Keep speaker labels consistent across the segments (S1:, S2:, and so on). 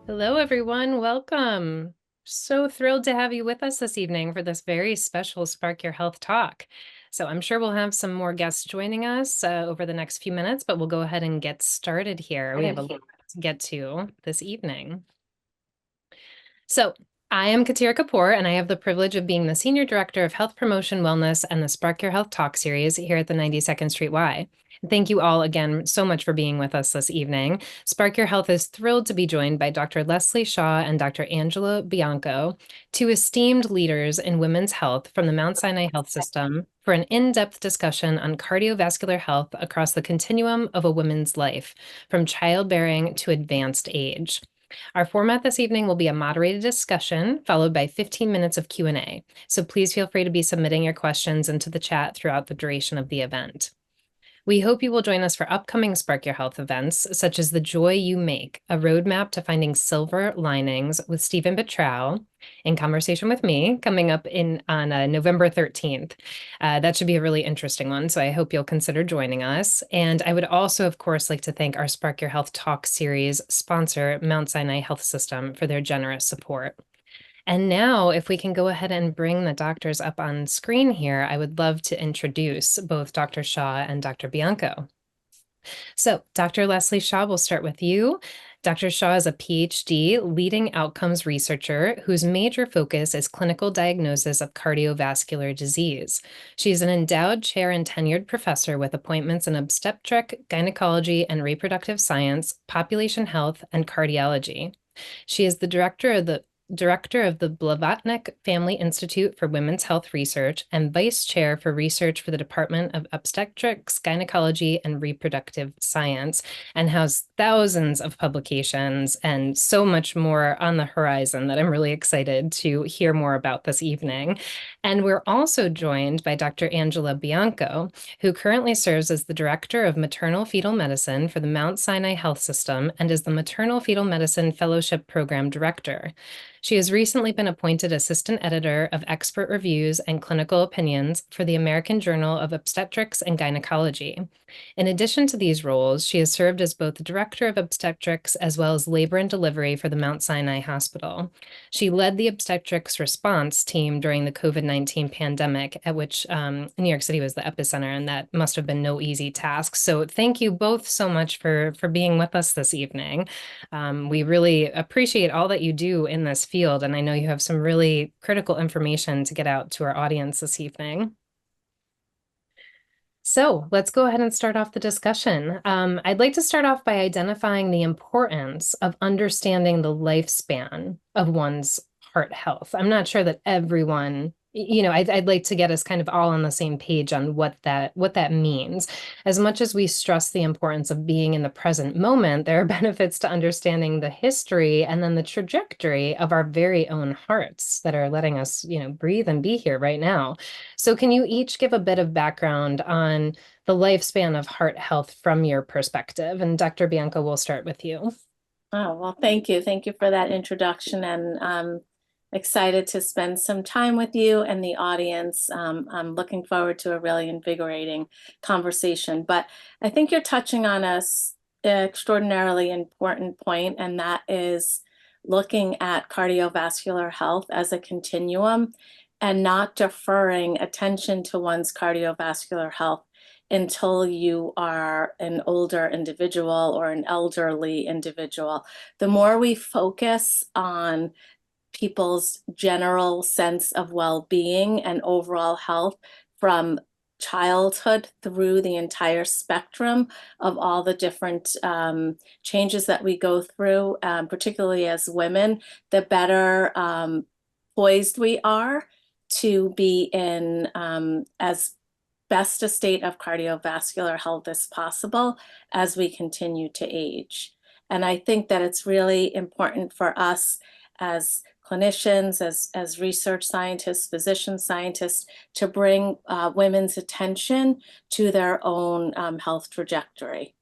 S1: Hello, everyone. Welcome. So thrilled to have you with us this evening for this very special Spark Your Health talk. So I'm sure we'll have some more guests joining us over the next few minutes, but we'll go ahead and get started here. We have a lot to get to this evening. So I am Katera Kapoor, and I have the privilege of being the Senior Director of Health Promotion, Wellness, and the Spark Your Health Talk series here at the 92nd Street Y. Thank you all again so much for being with us this evening. Spark Your Health is thrilled to be joined by Dr. Leslee Shaw and Dr. Angela Bianco, two esteemed leaders in women's health from the Mount Sinai Health System, for an in-depth discussion on cardiovascular health across the continuum of a woman's life, from childbearing to advanced age. Our format this evening will be a moderated discussion followed by 15 minutes of Q&A. So please feel free to be submitting your questions into the chat throughout the duration of the event. We hope you will join us for upcoming Spark Your Health events, such as The Joy You Make, a roadmap to finding silver linings with Stephen Petrau in conversation with me, coming up on November 13th. That should be a really interesting one, so I hope you'll consider joining us. And I would also, of course, like to thank our Spark Your Health Talk series sponsor, Mount Sinai Health System, for their generous support. And now, if we can go ahead and bring the doctors up on screen here, I would love to introduce both Dr. Shaw and Dr. Bianco. So, Dr. Leslee Shaw, we'll start with you. Dr. Shaw is a PhD leading outcomes researcher whose major focus is clinical diagnosis of cardiovascular disease. She is an endowed chair and tenured professor with appointments in obstetric, gynecology and reproductive science, population health, and cardiology. She is the director of the Blavatnik Family Institute for Women's Health Research and vice chair for research for the Department of Obstetrics, Gynecology, and Reproductive Science, and has thousands of publications and so much more on the horizon that I'm really excited to hear more about this evening. And we're also joined by Dr. Angela Bianco, who currently serves as the Director of Maternal Fetal Medicine for the Mount Sinai Health System and is the Maternal Fetal Medicine Fellowship Program Director. She has recently been appointed Assistant Editor of Expert Reviews and Clinical Opinions for the American Journal of Obstetrics and Gynecology. In addition to these roles, she has served as both the Director of Obstetrics as well as Labor and Delivery for the Mount Sinai Hospital. She led the obstetrics response team during the COVID-19 pandemic, at which New York City was the epicenter, and that must have been no easy task. So thank you both so much for being with us this evening. We really appreciate all that you do in this field, and I know you have some really critical information to get out to our audience this evening. So let's go ahead and start off the discussion. I'd like to start off by identifying the importance of understanding the lifespan of one's heart health. I'm not sure that everyone, I'd like to get us kind of all on the same page on what that means. As much as we stress the importance of being in the present moment, there are benefits to understanding the history and then the trajectory of our very own hearts that are letting us, breathe and be here right now. So can you each give a bit of background on the lifespan of heart health from your perspective? And Dr. Bianco, we'll start with you.
S2: Oh, well, thank you. Thank you for that introduction, and I'm excited to spend some time with you and the audience. I'm looking forward to a really invigorating conversation. But I think you're touching on an extraordinarily important point, and that is looking at cardiovascular health as a continuum and not deferring attention to one's cardiovascular health until you are an older individual or an elderly individual. The more we focus on people's general sense of well-being and overall health from childhood through the entire spectrum of all the different changes that we go through, particularly as women, the better poised we are to be in as best a state of cardiovascular health as possible as we continue to age. And I think that it's really important for us as clinicians, as research scientists, physician scientists, to bring women's attention to their own health trajectory.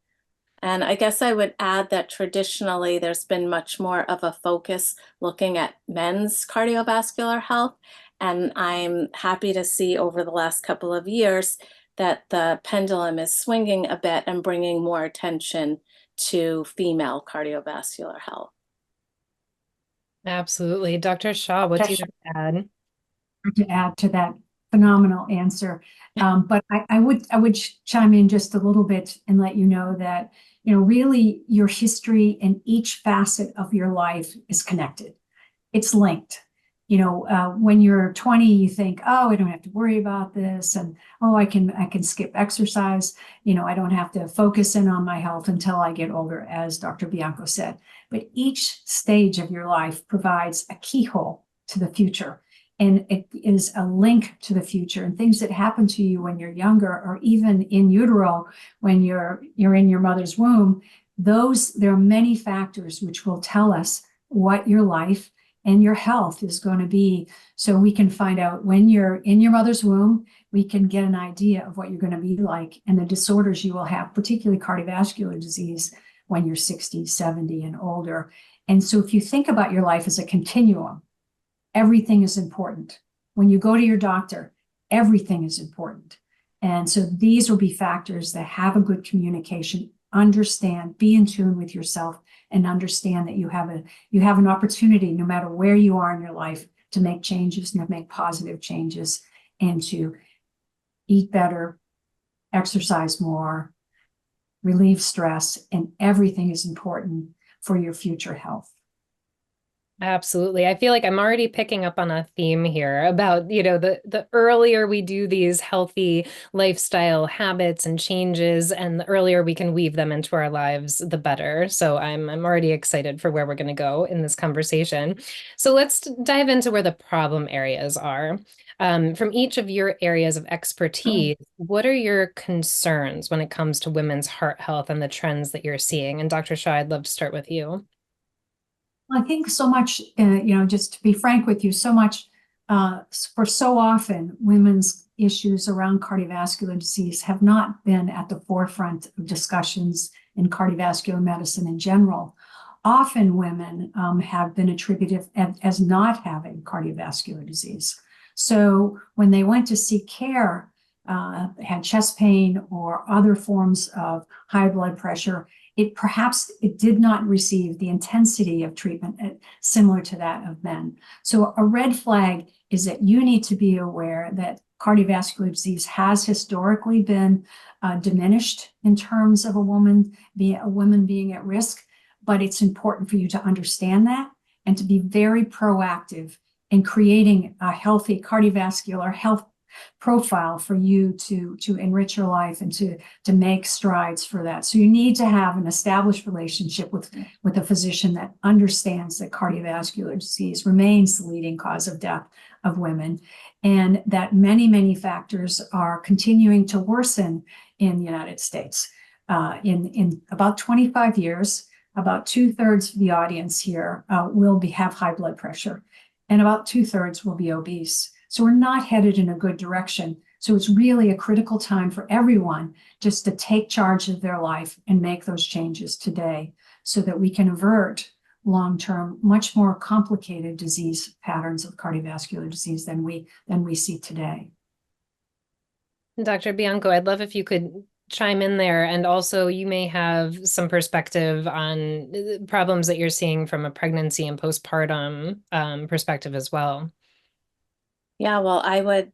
S2: And I guess I would add that traditionally there's been much more of a focus looking at men's cardiovascular health. And I'm happy to see over the last couple of years that the pendulum is swinging a bit and bringing more attention to female cardiovascular health.
S1: Absolutely. Dr. Shaw, what do you have to add?
S3: To add to that phenomenal answer. But I would chime in just a little bit and let you know that, really your history and each facet of your life is connected. It's linked. When you're 20, you think, oh, I don't have to worry about this, and oh, I can skip exercise. I don't have to focus in on my health until I get older, as Dr. Bianco said. But each stage of your life provides a keyhole to the future. And it is a link to the future, and things that happen to you when you're younger, or even in utero when you're in your mother's womb. There are many factors which will tell us what your life and your health is going to be. So we can find out when you're in your mother's womb, we can get an idea of what you're going to be like and the disorders you will have, particularly cardiovascular disease, when you're 60, 70, and older. And so if you think about your life as a continuum, everything is important. When you go to your doctor, everything is important. And so these will be factors that have a good communication, understand, be in tune with yourself, and understand that you have an opportunity, no matter where you are in your life, to make changes and to make positive changes, and to eat better, exercise more, relieve stress, and everything is important for your future health.
S1: Absolutely. I feel like I'm already picking up on a theme here about, the earlier we do these healthy lifestyle habits and changes, and the earlier we can weave them into our lives, the better. So I'm already excited for where we're going to go in this conversation. So let's dive into where the problem areas are. From each of your areas of expertise, what are your concerns when it comes to women's heart health and the trends that you're seeing? And Dr. Shaw, I'd love to start with you.
S3: I think so much, just to be frank with you, so much for so often, women's issues around cardiovascular disease have not been at the forefront of discussions in cardiovascular medicine in general. Often women have been attributed as not having cardiovascular disease. So when they went to seek care, had chest pain or other forms of high blood pressure, it did not receive the intensity of treatment similar to that of men. So a red flag is that you need to be aware that cardiovascular disease has historically been diminished in terms of a woman being at risk, but it's important for you to understand that and to be very proactive in creating a healthy cardiovascular health profile for you to enrich your life and to make strides for that. So you need to have an established relationship with a physician that understands that cardiovascular disease remains the leading cause of death of women, and that many factors are continuing to worsen in the United States. In about 25 years, about 2/3 of the audience here have high blood pressure, and about 2/3 will be obese. So we're not headed in a good direction. So it's really a critical time for everyone just to take charge of their life and make those changes today so that we can avert long-term, much more complicated disease patterns of cardiovascular disease than we see today.
S1: Dr. Bianco, I'd love if you could chime in there. And also, you may have some perspective on problems that you're seeing from a pregnancy and postpartum perspective as well.
S2: Yeah, well, I would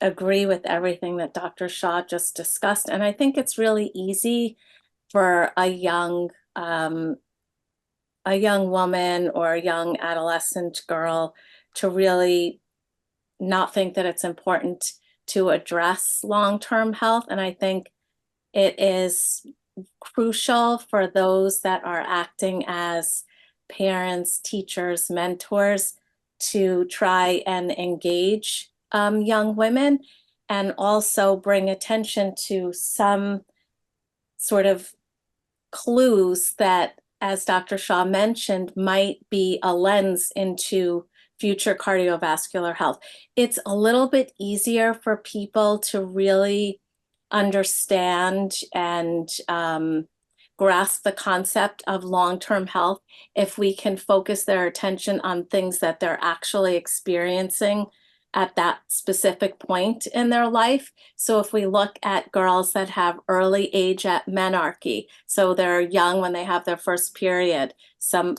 S2: agree with everything that Dr. Shaw just discussed. And I think it's really easy for a young woman or a young adolescent girl to really not think that it's important to address long-term health. And I think it is crucial for those that are acting as parents, teachers, mentors to try and engage young women, and also bring attention to some sort of clues that, as Dr. Shaw mentioned, might be a lens into future cardiovascular health. It's a little bit easier for people to really understand and grasp the concept of long-term health if we can focus their attention on things that they're actually experiencing at that specific point in their life. So if we look at girls that have early age at menarche, so they're young when they have their first period, some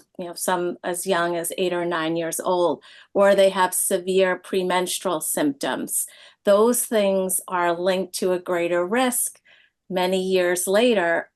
S2: as young as 8 or 9 years old, or they have severe premenstrual symptoms, those things are linked to a greater risk many years later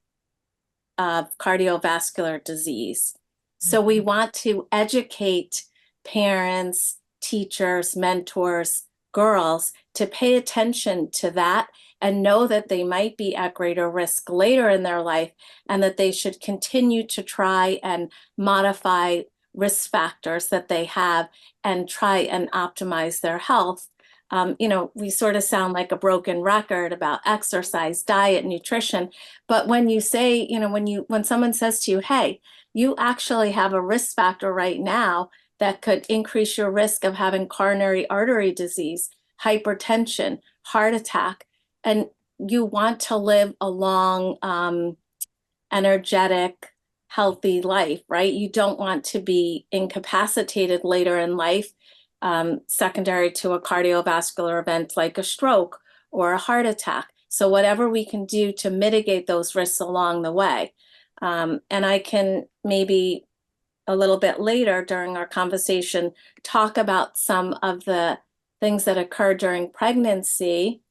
S2: of cardiovascular disease. So we want to educate parents, teachers, mentors, girls to pay attention to that and know that they might be at greater risk later in their life, and that they should continue to try and modify risk factors that they have and try and optimize their health. We sort of sound like a broken record about exercise, diet, nutrition. But when you say, when someone says to you, hey, you actually have a risk factor right now that could increase your risk of having coronary artery disease, hypertension, heart attack, and you want to live a long, energetic, healthy life, right? You don't want to be incapacitated later in life, secondary to a cardiovascular event like a stroke or a heart attack. So whatever we can do to mitigate those risks along the way. And I can maybe a little bit later during our conversation talk about some of the things that occur during pregnancy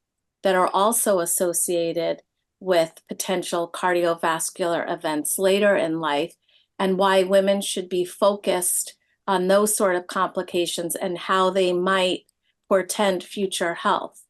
S2: that are also associated with potential cardiovascular events later in life, and why women should be focused on those sort of complications and how they might portend future health.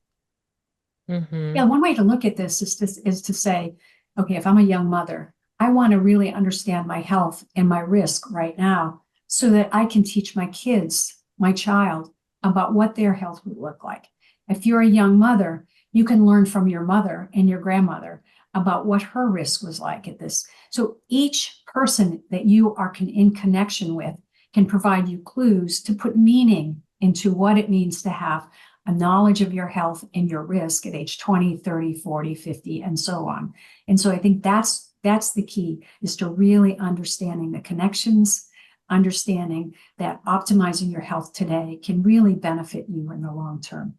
S3: Yeah, one way to look at this is to say, okay, if I'm a young mother, I want to really understand my health and my risk right now so that I can teach my kids, my child, about what their health would look like. If you're a young mother, you can learn from your mother and your grandmother about what her risk was like at this. So each person that you are in connection with can provide you clues to put meaning into what it means to have a knowledge of your health and your risk at age 20, 30, 40, 50, and so on. And so I think that's the key, is to really understanding the connections, understanding that optimizing your health today can really benefit you in the long term.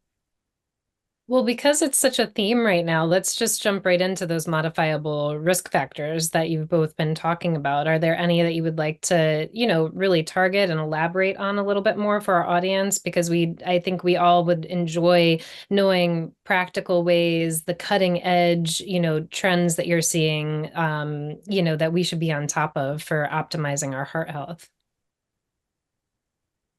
S1: Well, because it's such a theme right now, let's just jump right into those modifiable risk factors that you've both been talking about. Are there any that you would like to, really target and elaborate on a little bit more for our audience? Because I think we all would enjoy knowing practical ways, the cutting edge, trends that you're seeing, that we should be on top of for optimizing our heart health.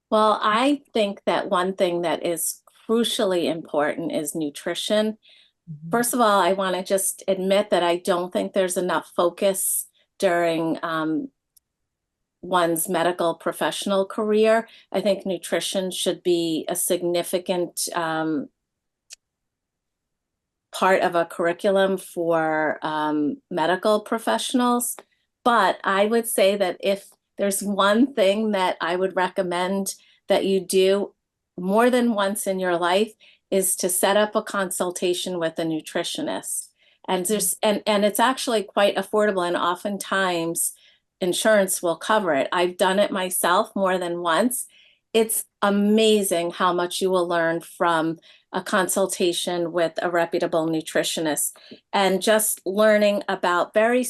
S2: Well, I think that one thing that is crucially important is nutrition. First of all, I want to just admit that I don't think there's enough focus during one's medical professional career. I think nutrition should be a significant part of a curriculum for medical professionals. But I would say that if there's one thing that I would recommend that you do more than once in your life, is to set up a consultation with a nutritionist. And it's actually quite affordable, and oftentimes insurance will cover it. I've done it myself more than once. It's amazing how much you will learn from a consultation with a reputable nutritionist, and just learning about very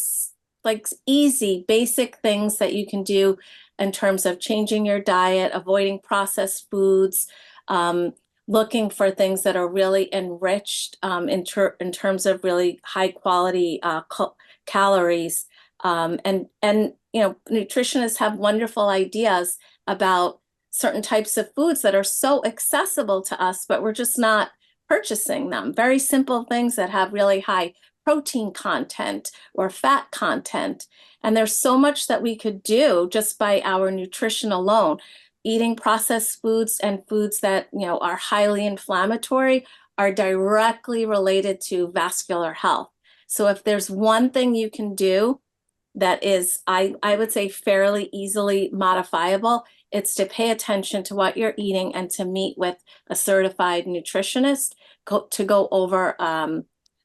S2: easy, basic things that you can do in terms of changing your diet, avoiding processed foods, looking for things that are really enriched in terms of really high quality calories. And nutritionists have wonderful ideas about certain types of foods that are so accessible to us, but we're just not purchasing them. Very simple things that have really high protein content or fat content. And there's so much that we could do just by our nutrition alone. Eating processed foods and foods that are highly inflammatory are directly related to vascular health. So if there's one thing you can do that is, I would say, fairly easily modifiable, it's to pay attention to what you're eating and to meet with a certified nutritionist to go over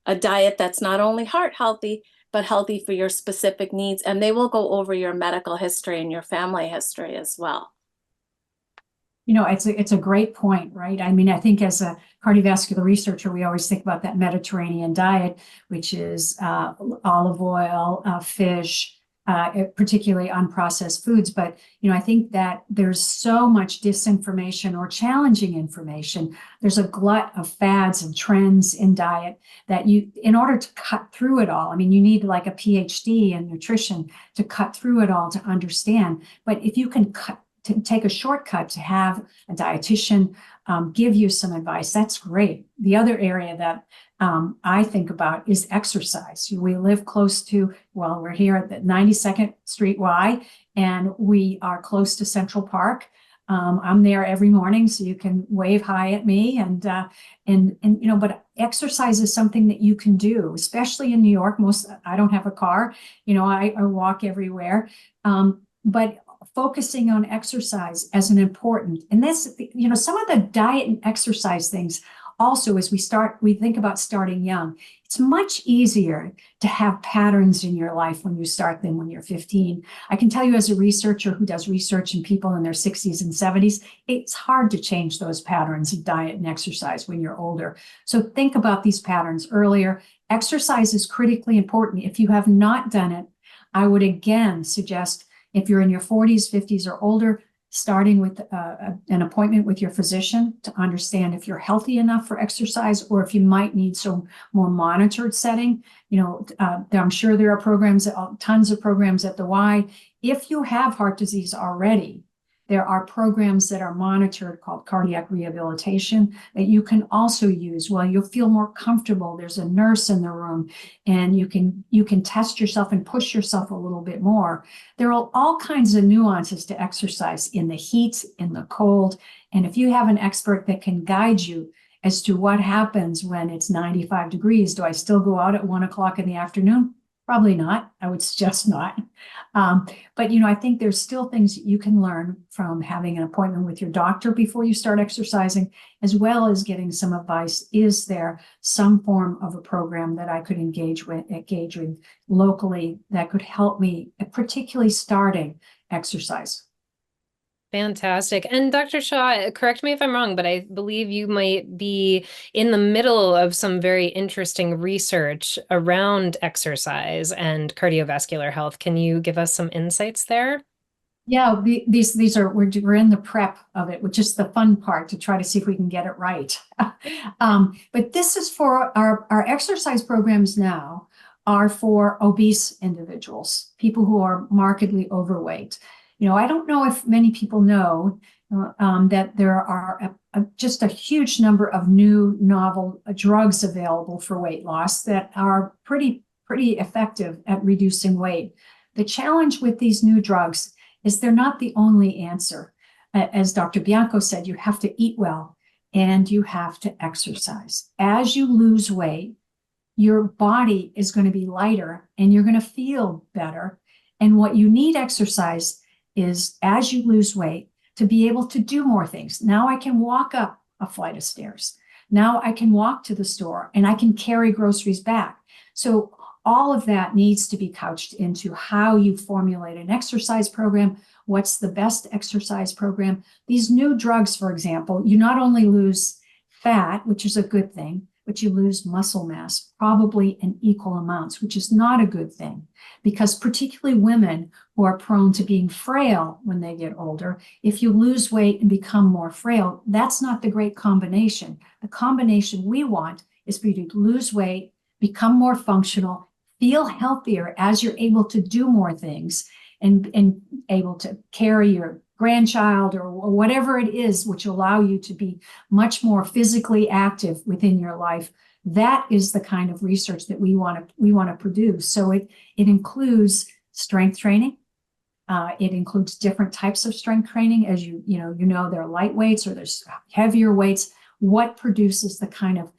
S2: a diet that's not only heart healthy, but healthy for your specific needs. And they will go over your medical history and your family history as well.
S3: It's a great point, right? I mean, I think as a cardiovascular researcher, we always think about that Mediterranean diet, which is olive oil, fish, particularly unprocessed foods. But, I think that there's so much disinformation or challenging information. There's a glut of fads and trends in diet that in order to cut through it all, I mean, you need like a PhD in nutrition to cut through it all to understand. But if you can to take a shortcut to have a dietitian give you some advice, that's great. The other area that I think about is exercise. We live close to, well, we're here at the 92nd Street Y, and we are close to Central Park. I'm there every morning, so you can wave hi at me. But exercise is something that you can do, especially in New York. I don't have a car, I walk everywhere. But focusing on exercise as an important, and that's, some of the diet and exercise things also, as we think about starting young, it's much easier to have patterns in your life when you start than when you're 15. I can tell you, as a researcher who does research in people in their 60s and 70s, it's hard to change those patterns of diet and exercise when you're older. So think about these patterns earlier. Exercise is critically important. If you have not done it, I would again suggest, if you're in your 40s, 50s, or older, starting with an appointment with your physician to understand if you're healthy enough for exercise, or if you might need some more monitored setting. I'm sure there are programs, tons of programs at the Y. If you have heart disease already, there are programs that are monitored called cardiac rehabilitation that you can also use. Well, you'll feel more comfortable. There's a nurse in the room, and you can test yourself and push yourself a little bit more. There are all kinds of nuances to exercise in the heat, in the cold. And if you have an expert that can guide you as to what happens when it's 95 degrees, do I still go out at 1 o'clock in the afternoon? Probably not. I would suggest not. But I think there's still things that you can learn from having an appointment with your doctor before you start exercising, as well as getting some advice. Is there some form of a program that I could engage with locally that could help me, particularly starting exercise?
S1: Fantastic. And Dr. Shaw, correct me if I'm wrong, but I believe you might be in the middle of some very interesting research around exercise and cardiovascular health. Can you give us some insights there?
S3: Yeah, these are, we're in the prep of it, which is the fun part, to try to see if we can get it right. But this is for our exercise programs now are for obese individuals, people who are markedly overweight. I don't know if many people know that there are just a huge number of new novel drugs available for weight loss that are pretty effective at reducing weight. The challenge with these new drugs is they're not the only answer. As Dr. Bianco said, you have to eat well and you have to exercise. As you lose weight, your body is going to be lighter and you're going to feel better. And what you need exercise is, as you lose weight, to be able to do more things. Now I can walk up a flight of stairs. Now I can walk to the store and I can carry groceries back. So all of that needs to be couched into how you formulate an exercise program. What's the best exercise program? These new drugs, for example, you not only lose fat, which is a good thing, but you lose muscle mass, probably in equal amounts, which is not a good thing, because particularly women who are prone to being frail when they get older, if you lose weight and become more frail, that's not the great combination. The combination we want is for you to lose weight, become more functional, feel healthier as you're able to do more things and able to carry your grandchild or whatever it is, which allow you to be much more physically active within your life. That is the kind of research that we want to produce. So it includes strength training. It includes different types of strength training. As you know, there are light weights or there's heavier weights. What produces the kind of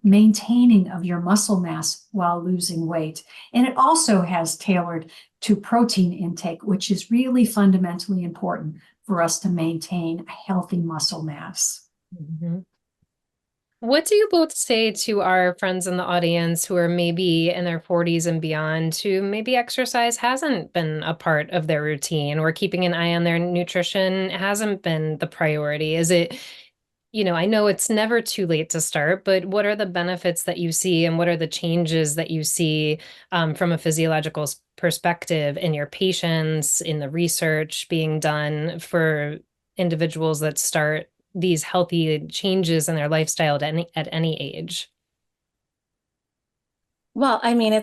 S3: maintaining of your muscle mass while losing weight? And it also has tailored to protein intake, which is really fundamentally important for us to maintain a healthy muscle mass.
S1: Mm-hmm. What do you both say to our friends in the audience who are maybe in their 40s and beyond, who maybe exercise hasn't been a part of their routine, or keeping an eye on their nutrition hasn't been the priority? Is it, I know it's never too late to start, but what are the benefits that you see and what are the changes that you see from a physiological perspective in your patients, in the research being done for individuals that start these healthy changes in their lifestyle at any age?
S2: Well, I mean,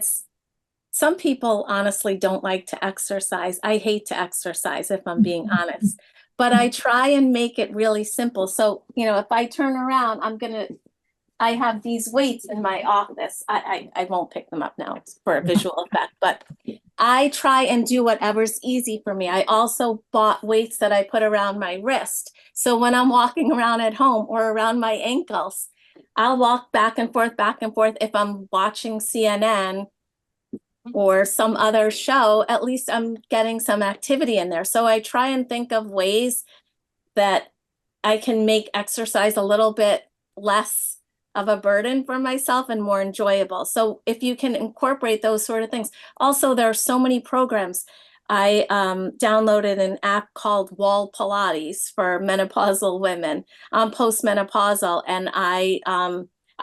S2: some people honestly don't like to exercise. I hate to exercise, if I'm being honest, but I try and make it really simple. So, if I turn around, I have these weights in my office. I won't pick them up now for a visual effect, but I try and do whatever's easy for me. I also bought weights that I put around my wrist. So when I'm walking around at home or around my ankles, I'll walk back and forth, back and forth. If I'm watching CNN or some other show, at least I'm getting some activity in there. So I try and think of ways that I can make exercise a little bit less of a burden for myself and more enjoyable. So if you can incorporate those sort of things. Also, there are so many programs. I downloaded an app called Wall Pilates for menopausal women. I'm postmenopausal, and I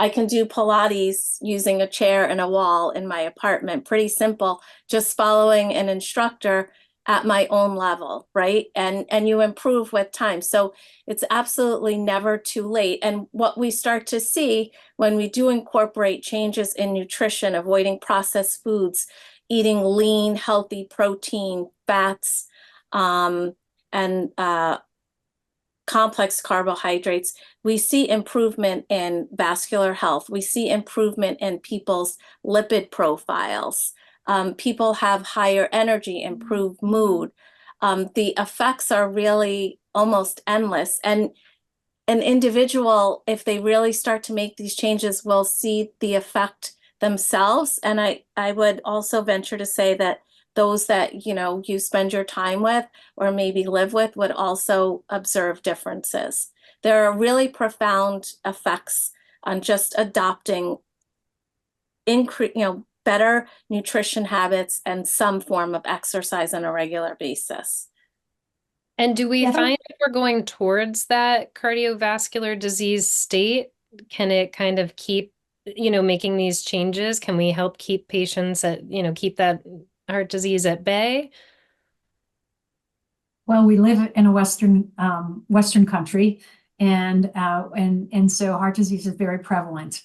S2: can do Pilates using a chair and a wall in my apartment. Pretty simple, just following an instructor at my own level, right? And you improve with time. So it's absolutely never too late. And what we start to see when we do incorporate changes in nutrition, avoiding processed foods, eating lean, healthy protein, fats, and complex carbohydrates, we see improvement in vascular health. We see improvement in people's lipid profiles. People have higher energy, improved mood. The effects are really almost endless. And an individual, if they really start to make these changes, will see the effect themselves. And I would also venture to say that those that you spend your time with or maybe live with would also observe differences. There are really profound effects on just adopting better nutrition habits and some form of exercise on a regular basis.
S1: And do we
S3: Yeah.
S1: find if we're going towards that cardiovascular disease state, can it kind of keep, making these changes? Can we help keep patients keep that heart disease at bay?
S3: Well, we live in a Western country, and so heart disease is very prevalent.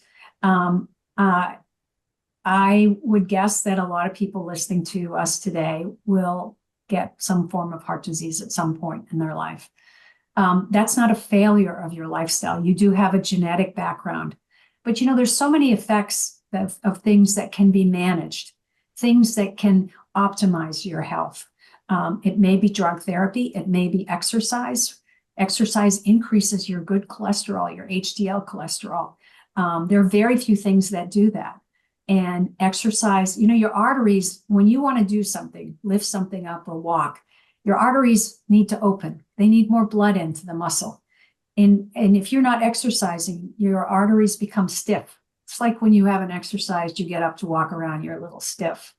S3: I would guess that a lot of people listening to us today will get some form of heart disease at some point in their life. That's not a failure of your lifestyle. You do have a genetic background, but there's so many effects of things that can be managed, things that can optimize your health. It may be drug therapy. It may be exercise. Exercise increases your good cholesterol, your HDL cholesterol. There are very few things that do that. And exercise, your arteries, when you want to do something, lift something up or walk, your arteries need to open. They need more blood into the muscle. And if you're not exercising, your arteries become stiff. It's like when you haven't exercised, you get up to walk around, you're a little stiff.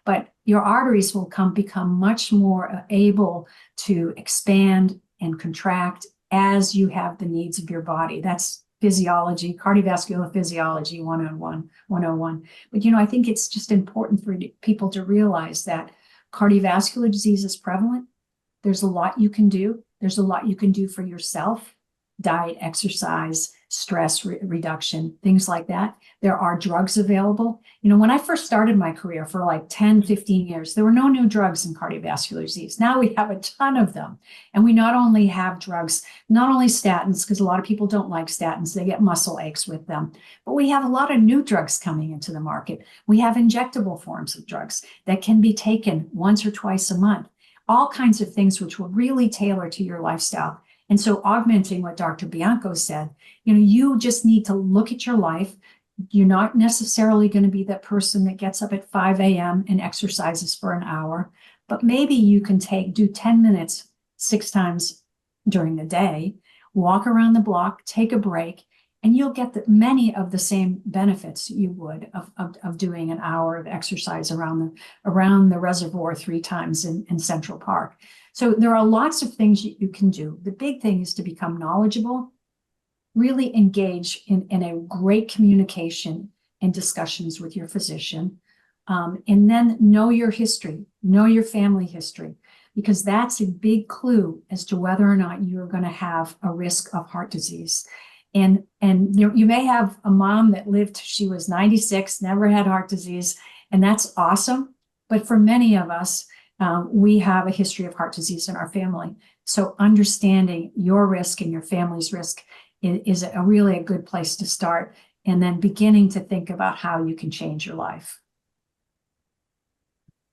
S3: But your arteries will become much more able to expand and contract as you have the needs of your body. That's physiology, cardiovascular physiology 101. But I think it's just important for people to realize that cardiovascular disease is prevalent. There's a lot you can do. There's a lot you can do for yourself: diet, exercise, stress reduction, things like that. There are drugs available. When I first started my career for like 10, 15 years, there were no new drugs in cardiovascular disease. Now we have a ton of them. And we not only have drugs, not only statins, because a lot of people don't like statins, they get muscle aches with them, but we have a lot of new drugs coming into the market. We have injectable forms of drugs that can be taken once or twice a month. All kinds of things which will really tailor to your lifestyle. And so augmenting what Dr. Bianco said, you just need to look at your life. You're not necessarily going to be that person that gets up at 5 a.m. and exercises for an hour, but maybe you can do 10 minutes 6 times during the day, walk around the block, take a break, And you'll get many of the same benefits you would of doing an hour of exercise around the reservoir 3 times in Central Park. So there are lots of things you can do. The big thing is to become knowledgeable, really engage in a great communication and discussions with your physician, and then know your history, know your family history, because that's a big clue as to whether or not you're going to have a risk of heart disease. And you may have a mom that lived, she was 96, never had heart disease, and that's awesome. But for many of us, we have a history of heart disease in our family. So understanding your risk and your family's risk is really a good place to start, and then beginning to think about how you can change your life.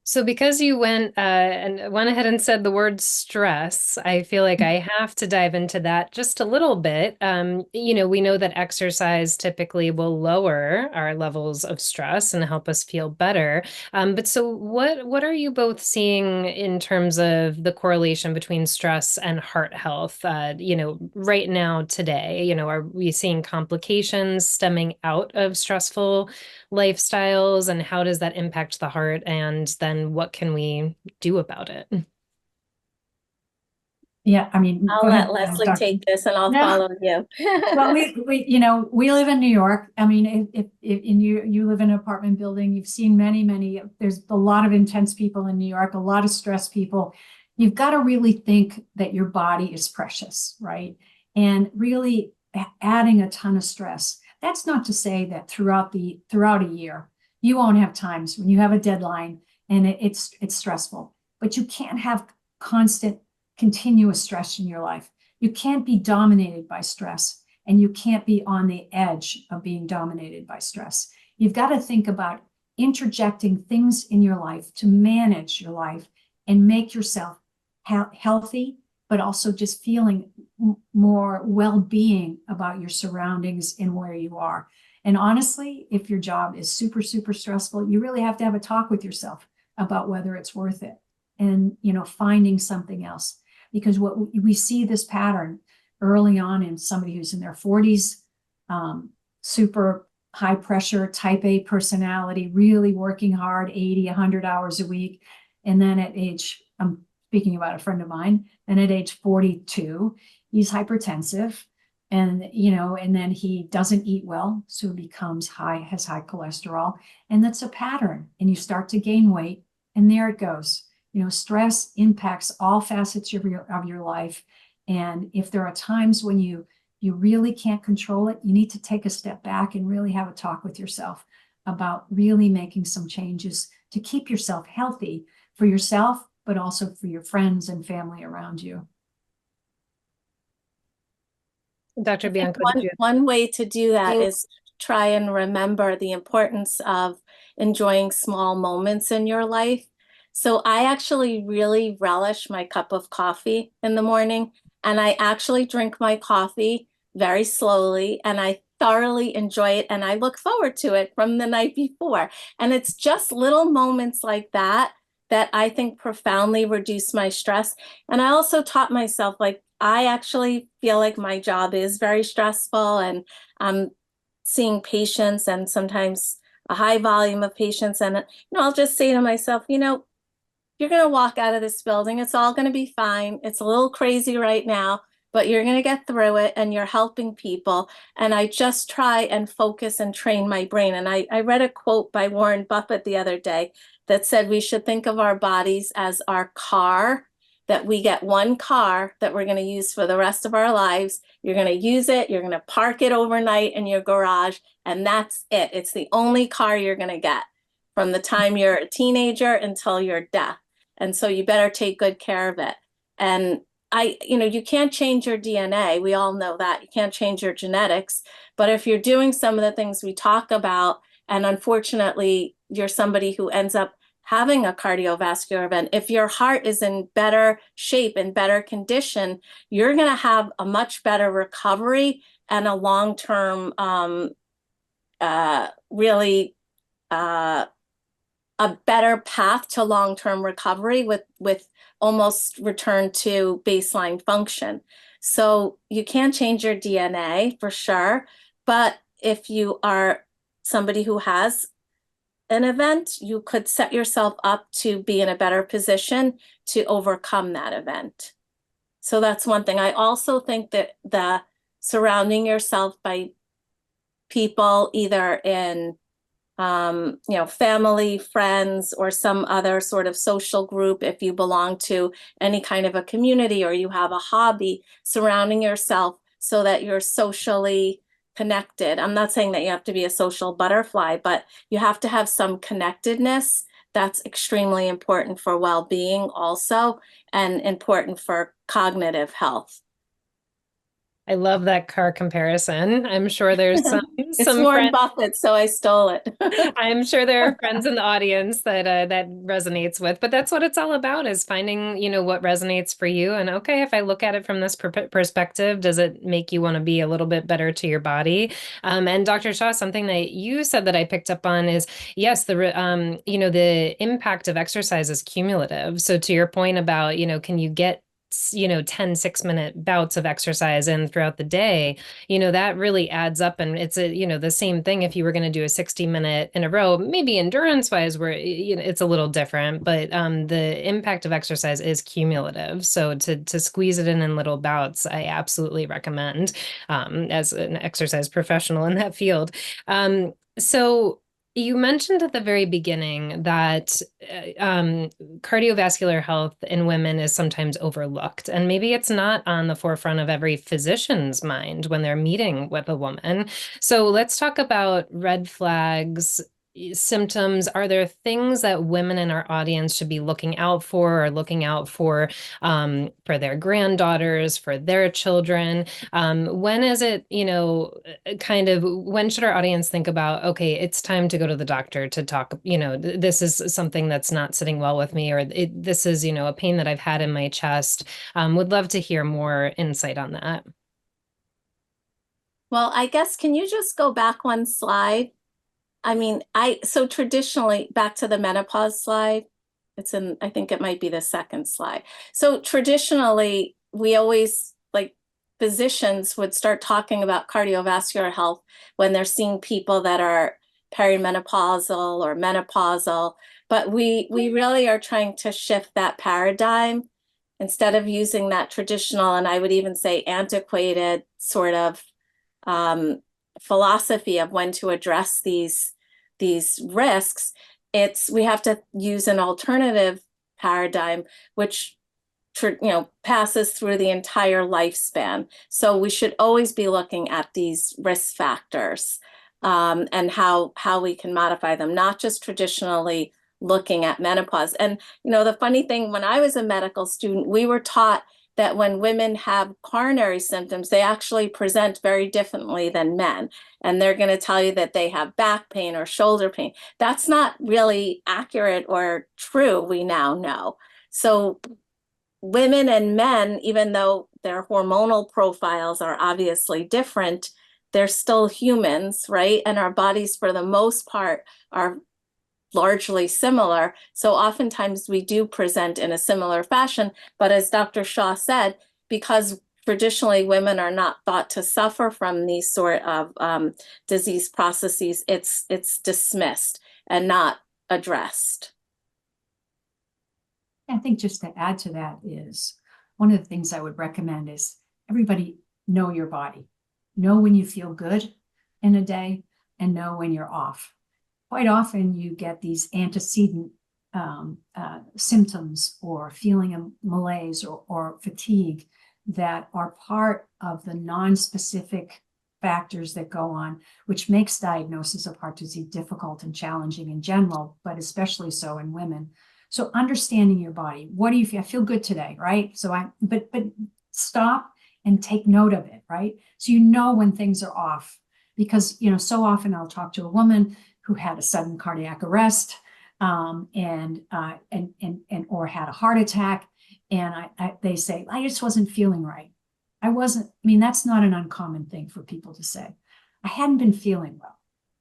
S1: So because you went ahead and said the word stress, I feel like I have to dive into that just a little bit. We know that exercise typically will lower our levels of stress and help us feel better. But so what are you both seeing in terms of the correlation between stress and heart health, right now today? Are we seeing complications stemming out of stressful lifestyles, and how does that impact the heart? And then what can we do about it?
S3: Yeah, I mean,
S2: I'll
S3: go
S2: let
S3: ahead,
S2: Leslie
S3: Dr.
S2: take this and I'll
S3: No.
S2: follow you.
S3: Well, we live in New York. I mean, if you live in an apartment building, you've seen many, there's a lot of intense people in New York, a lot of stressed people. You've got to really think that your body is precious, right? And really adding a ton of stress. That's not to say that throughout a year, you won't have times when you have a deadline and it's stressful, but you can't have constant, continuous stress in your life. You can't be dominated by stress, and you can't be on the edge of being dominated by stress. You've got to think about interjecting things in your life to manage your life and make yourself healthy, but also just feeling more well-being about your surroundings and where you are. And honestly, if your job is super, super stressful, you really have to have a talk with yourself about whether it's worth it, and finding something else. Because what we see this pattern early on in somebody who's in their 40s, super high pressure, type A personality, really working hard, 80, 100 hours a week. And then at age, I'm speaking about a friend of mine, and at age 42, he's hypertensive, and then he doesn't eat well, so he has high cholesterol, and that's a pattern. And you start to gain weight, and there it goes. Stress impacts all facets of your life. And if there are times when you really can't control it, you need to take a step back and really have a talk with yourself about really making some changes to keep yourself healthy for yourself, but also for your friends and family around you.
S1: Dr. Bianco,
S2: one way to do that is try and remember the importance of enjoying small moments in your life. So I actually really relish my cup of coffee in the morning, and I actually drink my coffee very slowly, and I thoroughly enjoy it, and I look forward to it from the night before. And it's just little moments like that I think profoundly reduce my stress. And I also taught myself, like, I actually feel like my job is very stressful, and I'm seeing patients, and sometimes a high volume of patients. And I'll just say to myself, you're going to walk out of this building. It's all going to be fine. It's a little crazy right now, but you're going to get through it, and you're helping people. And I just try and focus and train my brain. And I read a quote by Warren Buffett the other day that said we should think of our bodies as our car, that we get one car that we're going to use for the rest of our lives. You're going to use it. You're going to park it overnight in your garage, and that's it. It's the only car you're going to get from the time you're a teenager until your death. And so you better take good care of it. And you can't change your DNA. We all know that. You can't change your genetics. But if you're doing some of the things we talk about, and unfortunately, you're somebody who ends up having a cardiovascular event, if your heart is in better shape and better condition, you're going to have a much better recovery and a long-term, really a better path to long-term recovery with almost return to baseline function. So you can't change your DNA for sure, But if you are somebody who has an event, you could set yourself up to be in a better position to overcome that event. So that's one thing. I also think that the surrounding yourself by people either in family, friends, or some other sort of social group, if you belong to any kind of a community or you have a hobby, surrounding yourself so that you're socially connected. I'm not saying that you have to be a social butterfly, but you have to have some connectedness. That's extremely important for well-being also, and important for cognitive health.
S1: I love that car comparison. I'm sure there's
S2: It's
S1: some
S2: Warren
S1: friends.
S2: Buffett, so I stole it.
S1: I'm sure there are friends in the audience that that resonates with, but that's what it's all about, is finding, what resonates for you. And okay, if I look at it from this perspective, does it make you want to be a little bit better to your body? And Dr. Shaw, something that you said that I picked up on is, yes, the impact of exercise is cumulative. So to your point about, can you get 10 6-minute bouts of exercise in throughout the day, that really adds up. And it's the same thing if you were going to do a 60-minute in a row, maybe endurance wise, where, it's a little different, but the impact of exercise is cumulative. So to squeeze it in little bouts, I absolutely recommend, as an exercise professional in that field. So you mentioned at the very beginning that cardiovascular health in women is sometimes overlooked, and maybe it's not on the forefront of every physician's mind when they're meeting with a woman. So let's talk about red flags, symptoms. Are there things that women in our audience should be looking out for, or looking out for their granddaughters, for their children? When is it, when should our audience think about, okay, it's time to go to the doctor to talk, this is something that's not sitting well with me, or this is, a pain that I've had in my chest. Would love to hear more insight on that.
S2: Well, I guess, can you just go back one slide? So traditionally, back to the menopause slide, I think it might be the second slide. So traditionally, we always, like, physicians would start talking about cardiovascular health when they're seeing people that are perimenopausal or menopausal, but we really are trying to shift that paradigm. Instead of using that traditional, and I would even say antiquated sort of philosophy of when to address these risks, we have to use an alternative paradigm, which passes through the entire lifespan. So we should always be looking at these risk factors, and how we can modify them, not just traditionally looking at menopause. And the funny thing, when I was a medical student, we were taught that when women have coronary symptoms, they actually present very differently than men. And they're going to tell you that they have back pain or shoulder pain. That's not really accurate or true, we now know. So women and men, even though their hormonal profiles are obviously different, they're still humans, right? And our bodies, for the most part, are largely similar. So oftentimes we do present in a similar fashion. But as Dr. Shaw said, because traditionally women are not thought to suffer from these sort of disease processes, it's dismissed and not addressed.
S3: I think just to add to that is, one of the things I would recommend is everybody know your body. Know when you feel good in a day and know when you're off. Quite often you get these antecedent symptoms or feeling of malaise or fatigue that are part of the non-specific factors that go on, which makes diagnosis of heart disease difficult and challenging in general, but especially so in women. So understanding your body, what do you feel? I feel good today, right? But stop and take note of it, right? So when things are off, because so often I'll talk to a woman who had a sudden cardiac arrest, or had a heart attack, and they say, I just wasn't feeling right. That's not an uncommon thing for people to say. I hadn't been feeling well.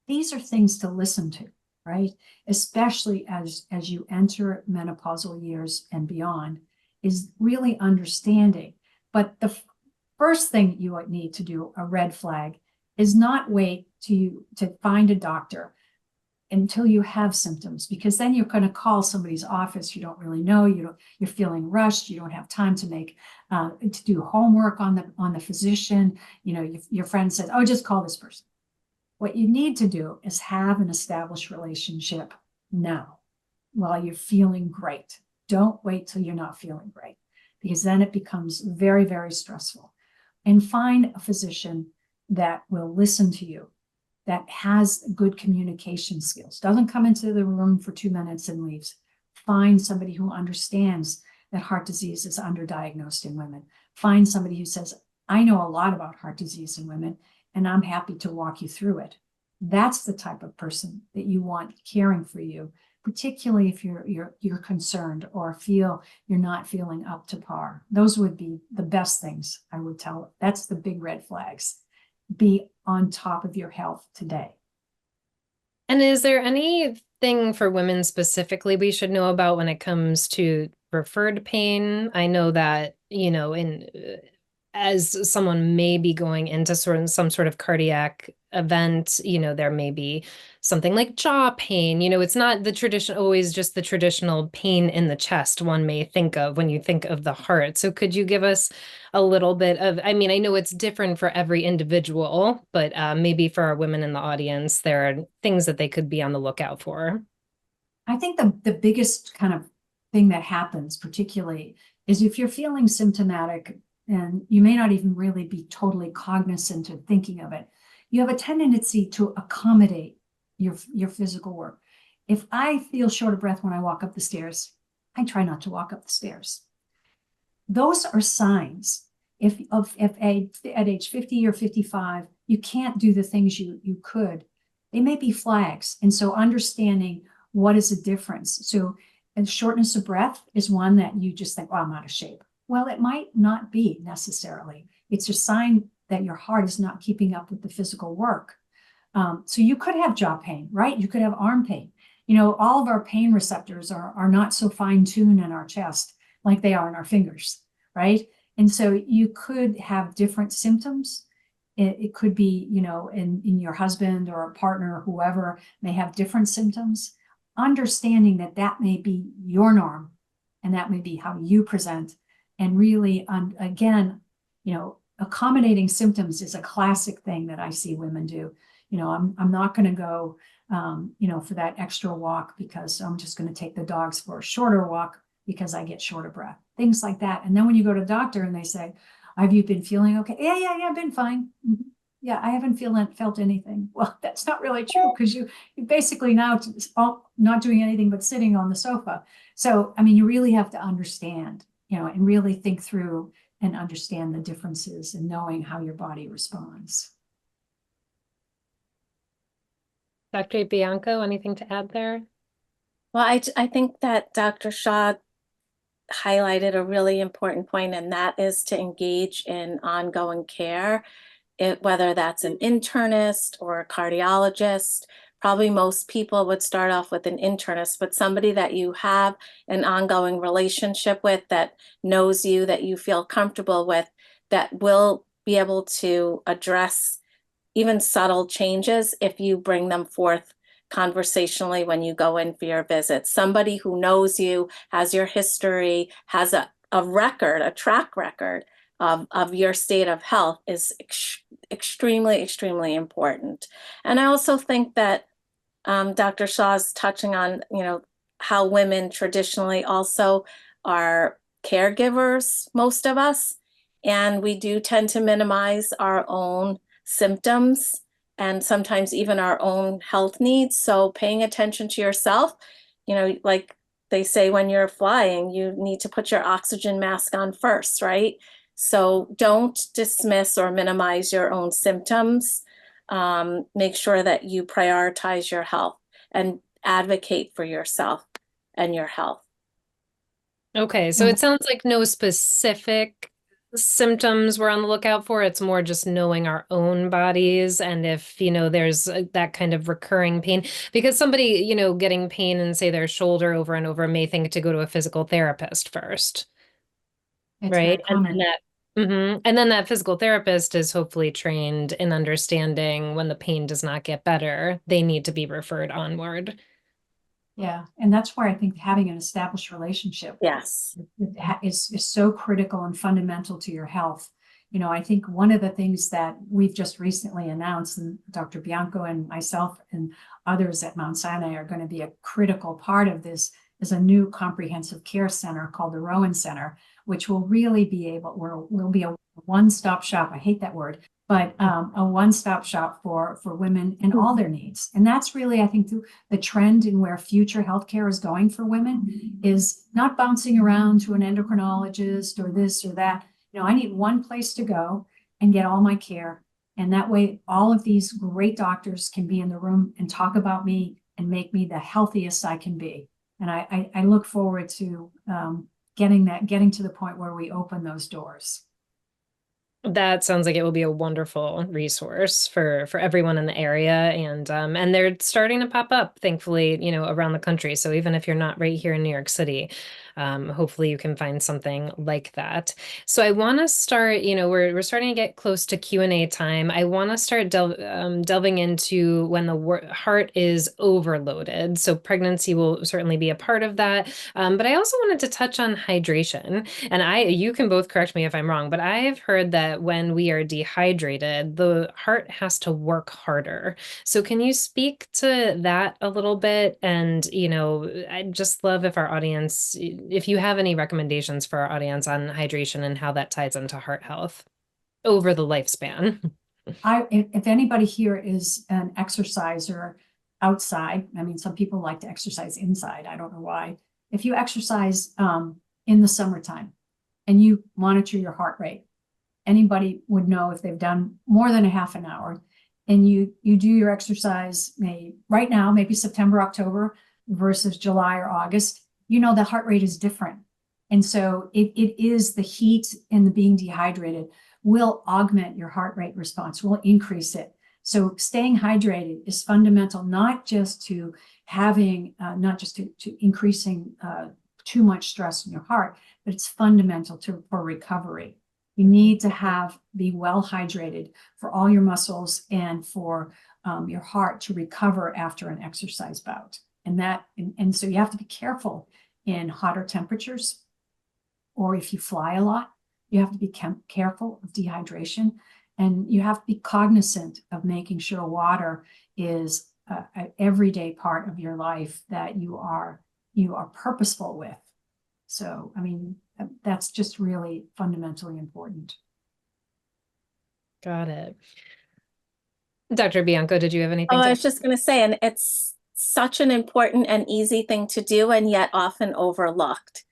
S3: These are things to listen to, right? Especially as you enter menopausal years and beyond, is really understanding. But the first thing you need to do, a red flag, is not wait to find a doctor until you have symptoms, because then you're going to call somebody's office you don't really know. You're feeling rushed. You don't have time to make to do homework on the physician. Your friend said, oh, just call this person. What you need to do is have an established relationship now while you're feeling great. Don't wait till you're not feeling great, because then it becomes very, very stressful. And find a physician that will listen to you, that has good communication skills, doesn't come into the room for 2 minutes and leaves. Find somebody who understands that heart disease is underdiagnosed in women. Find somebody who says, I know a lot about heart disease in women, and I'm happy to walk you through it. That's the type of person that you want caring for you, particularly if you're concerned or feel you're not feeling up to par. Those would be the best things I would tell. That's the big red flags. Be on top of your health today.
S1: And is there anything for women specifically we should know about when it comes to referred pain? I know that, as someone may be going into some sort of cardiac event, there may be something like jaw pain. It's not always just the traditional pain in the chest one may think of when you think of the heart. So could you give us a little bit of, I know it's different for every individual, but maybe for our women in the audience, there are things that they could be on the lookout for.
S3: I think the biggest kind of thing that happens, particularly, is if you're feeling symptomatic and you may not even really be totally cognizant of thinking of it, you have a tendency to accommodate your physical work. If I feel short of breath when I walk up the stairs, I try not to walk up the stairs. Those are signs. If at age 50 or 55, you can't do the things you could, they may be flags. And so understanding what is the difference. So, and shortness of breath is one that you just think, oh, I'm out of shape. Well, it might not be necessarily. It's a sign that your heart is not keeping up with the physical work. So you could have jaw pain, right? You could have arm pain. All of our pain receptors are not so fine-tuned in our chest like they are in our fingers, right? And so you could have different symptoms. It could be, in your husband or a partner or whoever may have different symptoms. Understanding that may be your norm and that may be how you present. And really, again, accommodating symptoms is a classic thing that I see women do. I'm not going to go, for that extra walk because I'm just going to take the dogs for a shorter walk because I get short of breath, things like that. And then when you go to the doctor and they say, have you been feeling okay? Yeah, I've been fine. Mm-hmm. Yeah, I haven't felt anything. Well, that's not really true because you basically now not doing anything but sitting on the sofa. So, you really have to understand, and really think through and understand the differences and knowing how your body responds.
S1: Dr. Bianco, anything to add there?
S2: Well, I think that Dr. Shaw highlighted a really important point, and that is to engage in ongoing care, whether that's an internist or a cardiologist. Probably most people would start off with an internist, but somebody that you have an ongoing relationship with, that knows you, that you feel comfortable with, that will be able to address even subtle changes if you bring them forth conversationally when you go in for your visit. Somebody who knows you, has your history, has a track record of your state of health is extremely, extremely important. And I also think that Dr. Shaw's touching on, how women traditionally also are caregivers, most of us, and we do tend to minimize our own symptoms and sometimes even our own health needs. So paying attention to yourself, like they say when you're flying, you need to put your oxygen mask on first, right? So don't dismiss or minimize your own symptoms. Make sure that you prioritize your health and advocate for yourself and your health.
S1: Okay, so it sounds like no specific symptoms we're on the lookout for. It's more just knowing our own bodies and if, there's that kind of recurring pain. Because somebody, getting pain in, say, their shoulder over and over may think to go to a physical therapist first.
S3: It's
S1: right?
S3: very common.
S1: And then that physical therapist is hopefully trained in understanding when the pain does not get better, they need to be referred onward.
S3: Yeah, and that's where I think having an established relationship
S2: Yes.
S3: is so critical and fundamental to your health. You know, I think one of the things that we've just recently announced, and Dr. Bianco and myself and others at Mount Sinai are going to be a critical part of this, is a new comprehensive care center called the Rowan Center, which will really be able, will be a one-stop shop. I hate that word, but a one-stop shop for women and all their needs. And that's really, I think, the trend in where future healthcare is going for women, is not bouncing around to an endocrinologist or this or that. You know, I need one place to go and get all my care. And that way, all of these great doctors can be in the room and talk about me and make me the healthiest I can be. And I look forward to getting to the point where we open those doors.
S1: That sounds like it will be a wonderful resource for everyone in the area, and they're starting to pop up, thankfully, around the country. So even if you're not right here in New York City, hopefully you can find something like that. So I want to start, we're starting to get close to Q&A time. I want to start delving into when the heart is overloaded. So pregnancy will certainly be a part of that, but I also wanted to touch on hydration. And you can both correct me if I'm wrong, but I have heard that when we are dehydrated, the heart has to work harder. So can you speak to that a little bit? And, I'd just love if our audience, if you have any recommendations for our audience on hydration and how that ties into heart health over the lifespan.
S3: If anybody here is an exerciser outside, I mean, some people like to exercise inside. I don't know why. If you exercise in the summertime and you monitor your heart rate, anybody would know if they've done more than a half an hour, and you do your exercise right now, maybe September, October versus July or August, the heart rate is different. And so it is the heat and the being dehydrated will augment your heart rate response, will increase it. So staying hydrated is fundamental, not just to having, not just to increasing too much stress in your heart, but it's fundamental for recovery. You need to be well hydrated for all your muscles and for your heart to recover after an exercise bout. And so you have to be careful in hotter temperatures, or if you fly a lot, you have to be careful of dehydration, and you have to be cognizant of making sure water is an everyday part of your life that you are purposeful with. So, I mean, that's just really fundamentally important.
S1: Got it. Dr. Bianco, did you have anything?
S2: I was just going to say, and it's such an important and easy thing to do, and yet often overlooked.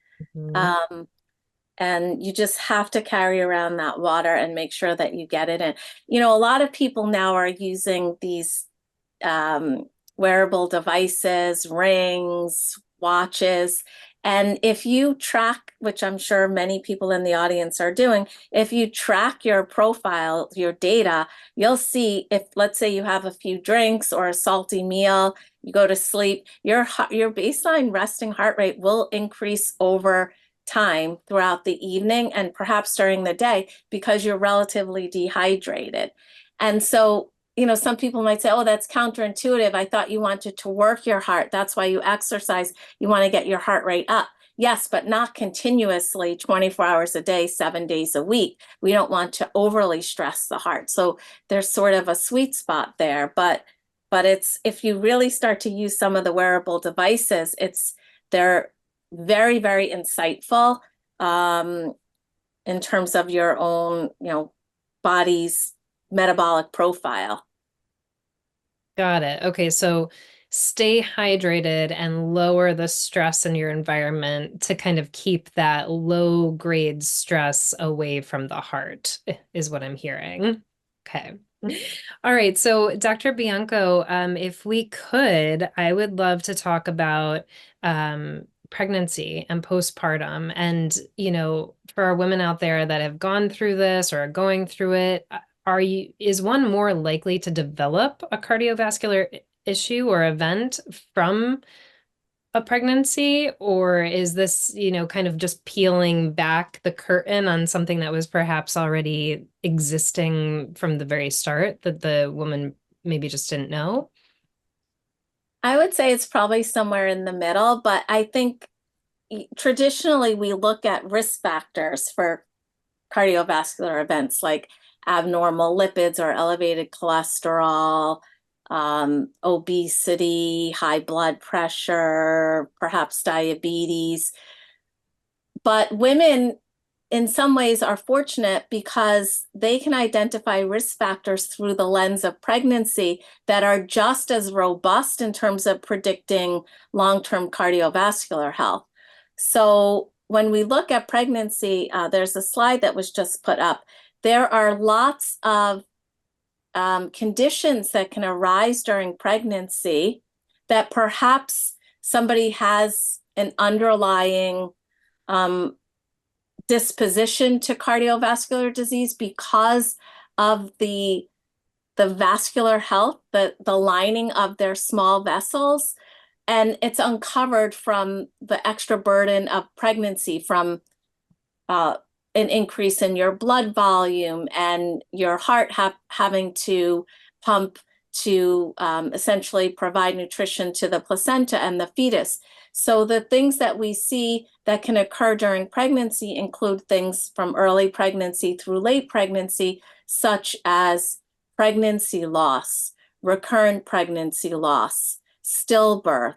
S2: And you just have to carry around that water and make sure that you get it in. A lot of people now are using these wearable devices, rings, watches. And if you track, which I'm sure many people in the audience are doing, if you track your profile, your data, you'll see if, let's say you have a few drinks or a salty meal, you go to sleep, your baseline resting heart rate will increase over time throughout the evening and perhaps during the day because you're relatively dehydrated. And so, some people might say, oh, that's counterintuitive. I thought you wanted to work your heart. That's why you exercise. You want to get your heart rate up. Yes, but not continuously 24 hours a day, 7 days a week. We don't want to overly stress the heart. So there's sort of a sweet spot there. But it's, if you really start to use some of the wearable devices, they're very, very insightful in terms of your own, body's metabolic profile.
S1: Got it. Okay, so stay hydrated and lower the stress in your environment to kind of keep that low grade stress away from the heart, is what I'm hearing. Okay. All right. So Dr. Bianco, if we could, I would love to talk about pregnancy and postpartum. And, for our women out there that have gone through this or are going through it, is one more likely to develop a cardiovascular issue or event from a pregnancy, or is this, kind of just peeling back the curtain on something that was perhaps already existing from the very start that the woman maybe just didn't know?
S2: I would say it's probably somewhere in the middle, but I think traditionally we look at risk factors for cardiovascular events like abnormal lipids or elevated cholesterol, obesity, high blood pressure, perhaps diabetes. But women, in some ways, are fortunate because they can identify risk factors through the lens of pregnancy that are just as robust in terms of predicting long-term cardiovascular health. So when we look at pregnancy, there's a slide that was just put up. There are lots of conditions that can arise during pregnancy that perhaps somebody has an underlying disposition to cardiovascular disease because of the vascular health, the lining of their small vessels. And it's uncovered from the extra burden of pregnancy, from an increase in your blood volume and your heart having to pump to essentially provide nutrition to the placenta and the fetus. So the things that we see that can occur during pregnancy include things from early pregnancy through late pregnancy, such as pregnancy loss, recurrent pregnancy loss, stillbirth,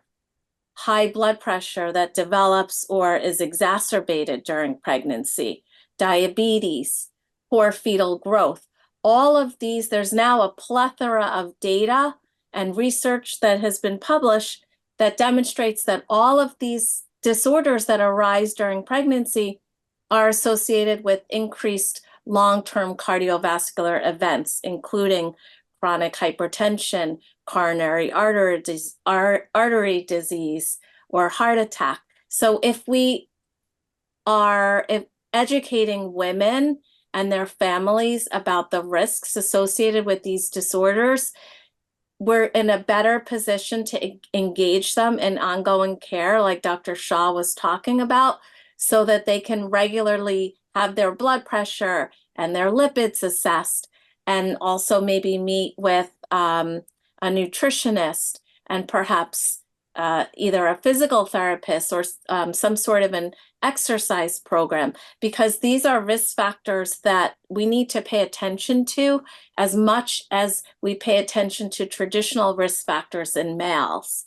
S2: high blood pressure that develops or is exacerbated during pregnancy, diabetes, poor fetal growth. All of these, there's now a plethora of data and research that has been published that demonstrates that all of these disorders that arise during pregnancy are associated with increased long-term cardiovascular events, including chronic hypertension, coronary artery disease, or heart attack. So if we are educating women and their families about the risks associated with these disorders, we're in a better position to engage them in ongoing care, like Dr. Shaw was talking about, so that they can regularly have their blood pressure and their lipids assessed, and also maybe meet with a nutritionist and perhaps either a physical therapist or some sort of an exercise program, because these are risk factors that we need to pay attention to as much as we pay attention to traditional risk factors in males.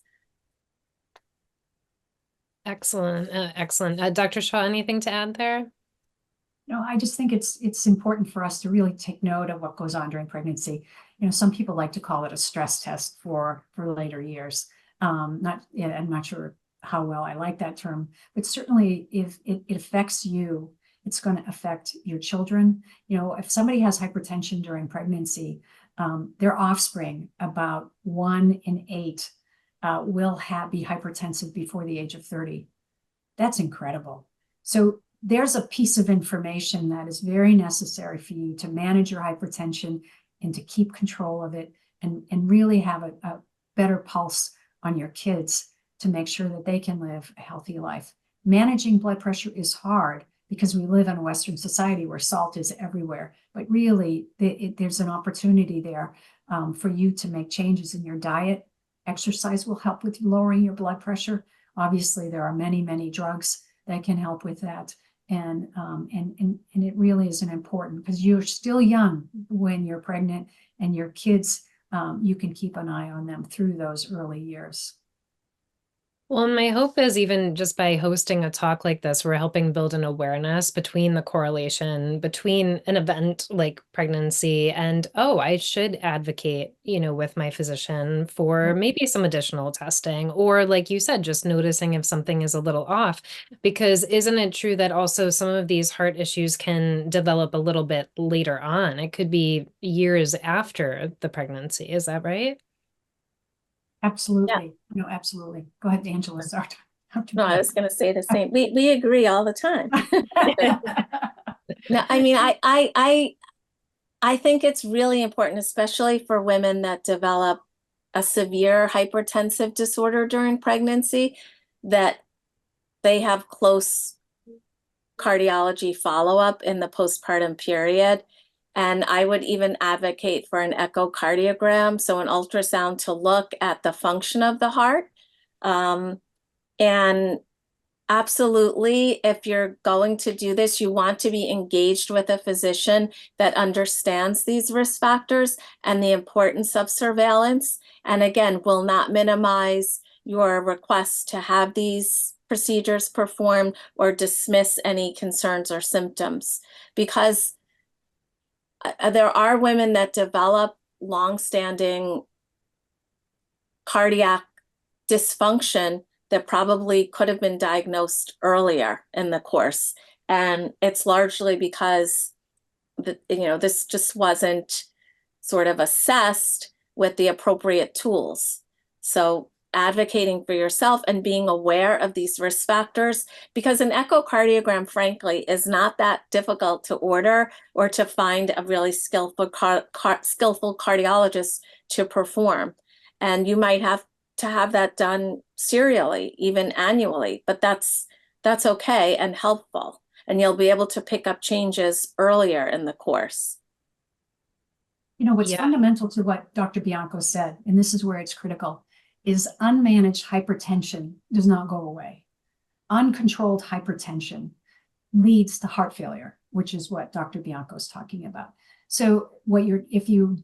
S1: Excellent. Excellent. Dr. Shaw, anything to add there?
S3: No, I just think it's important for us to really take note of what goes on during pregnancy. Some people like to call it a stress test for later years. I'm not sure how well I like that term, but certainly if it affects you, it's going to affect your children. If somebody has hypertension during pregnancy, their offspring, about 1 in 8, will be hypertensive before the age of 30. That's incredible. So there's a piece of information that is very necessary for you to manage your hypertension and to keep control of it, and really have a better pulse on your kids to make sure that they can live a healthy life. Managing blood pressure is hard because we live in a Western society where salt is everywhere, but really there's an opportunity there for you to make changes in your diet. Exercise will help with lowering your blood pressure. Obviously, there are many, many drugs that can help with that. And it really isn't important because you're still young when you're pregnant, and your kids, you can keep an eye on them through those early years.
S1: Well, my hope is even just by hosting a talk like this, we're helping build an awareness between the correlation between an event like pregnancy and, oh, I should advocate, with my physician for maybe some additional testing, or like you said, just noticing if something is a little off. Because isn't it true that also some of these heart issues can develop a little bit later on? It could be years after the pregnancy. Is that right?
S3: Absolutely. No, absolutely. Go ahead, Angela. Sorry.
S2: No, I was going to say the same. We agree all the time. No, I mean, I think it's really important, especially for women that develop a severe hypertensive disorder during pregnancy, that they have close cardiology follow-up in the postpartum period. And I would even advocate for an echocardiogram, so an ultrasound to look at the function of the heart. And absolutely, if you're going to do this, you want to be engaged with a physician that understands these risk factors and the importance of surveillance. And again, will not minimize your request to have these procedures performed or dismiss any concerns or symptoms, because there are women that develop longstanding cardiac dysfunction that probably could have been diagnosed earlier in the course. And it's largely because this just wasn't sort of assessed with the appropriate tools. So advocating for yourself and being aware of these risk factors, because an echocardiogram, frankly, is not that difficult to order or to find a really skillful cardiologist to perform. And you might have to have that done serially, even annually, but that's okay and helpful. And you'll be able to pick up changes earlier in the course.
S3: What's fundamental to what Dr. Bianco said, and this is where it's critical, is unmanaged hypertension does not go away. Uncontrolled hypertension leads to heart failure, which is what Dr. Bianco is talking about. So if you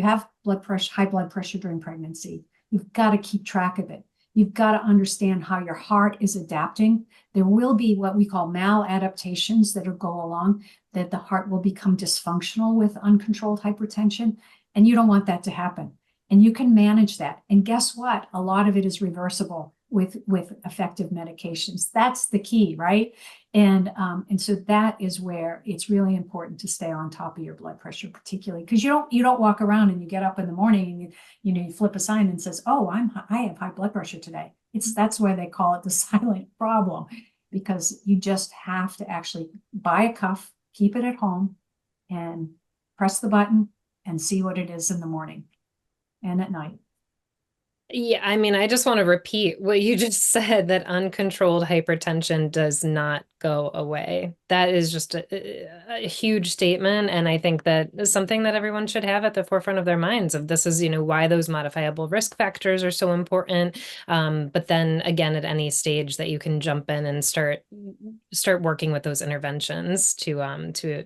S3: have high blood pressure during pregnancy, you've got to keep track of it. You've got to understand how your heart is adapting. There will be what we call maladaptations that will go along, that the heart will become dysfunctional with uncontrolled hypertension. And you don't want that to happen. And you can manage that. And guess what? A lot of it is reversible with effective medications. That's the key, right? And so that is where it's really important to stay on top of your blood pressure, particularly because you don't walk around and you get up in the morning and you flip a sign and says, "Oh, I have high blood pressure today." That's why they call it the silent problem, because you just have to actually buy a cuff, keep it at home, and press the button and see what it is in the morning and at night.
S1: Yeah, I mean, I just want to repeat what you just said, that uncontrolled hypertension does not go away. That is just a huge statement. And I think that is something that everyone should have at the forefront of their minds of this is, why those modifiable risk factors are so important. But then again, at any stage that you can jump in and start working with those interventions to